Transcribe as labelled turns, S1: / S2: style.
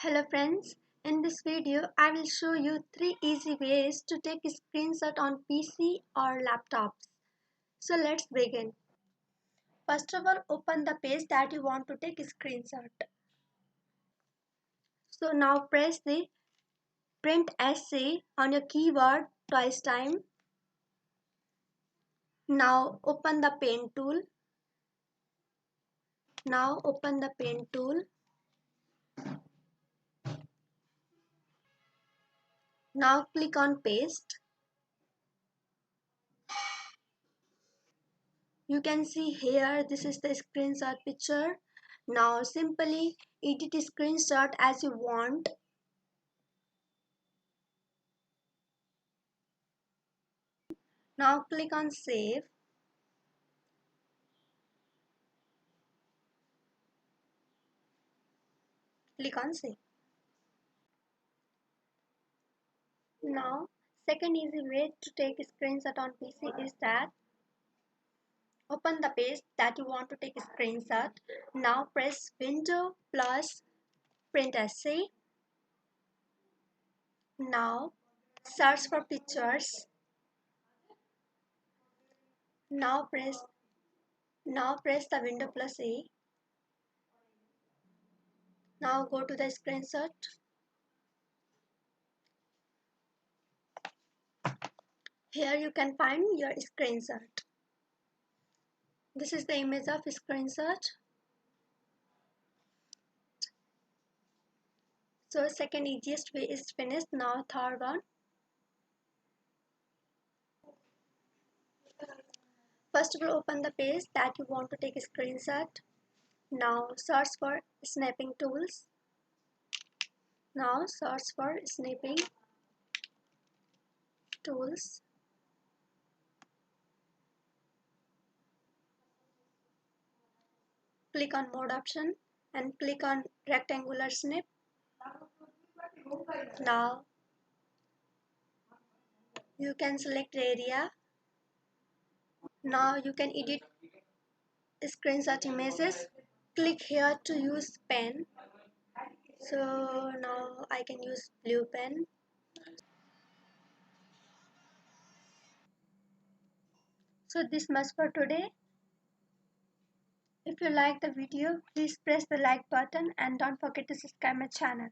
S1: Hello friends, in this video I will show you 3 easy ways to take a screenshot on PC or laptops. So let's begin. First of all, open the page that you want to take a screenshot. So now press the print essay on your keyboard twice time. Now open the pen tool. Now open the pen tool. Now click on paste. You can see here this is the screenshot picture. Now simply edit a screenshot as you want. Now click on save. Click on save. Now second easy way to take a screenshot on PC is that open the page that you want to take a screenshot. Now press Window plus print essay. Now search for pictures. Now press the Window plus A. Now go to the screenshot. Here you can find your screenshot. This is the image of screenshot. So second easiest way is finished. Now third one. First of all, open the page that you want to take a screenshot. Now search for snapping tools. Now search for snapping tools. Click on mode option and click on rectangular snip. Now you can select area. Now you can edit screenshot images. Click here to use pen. So now I can use blue pen. So this much for today. If you like the video, please press the like button and don't forget to subscribe my channel.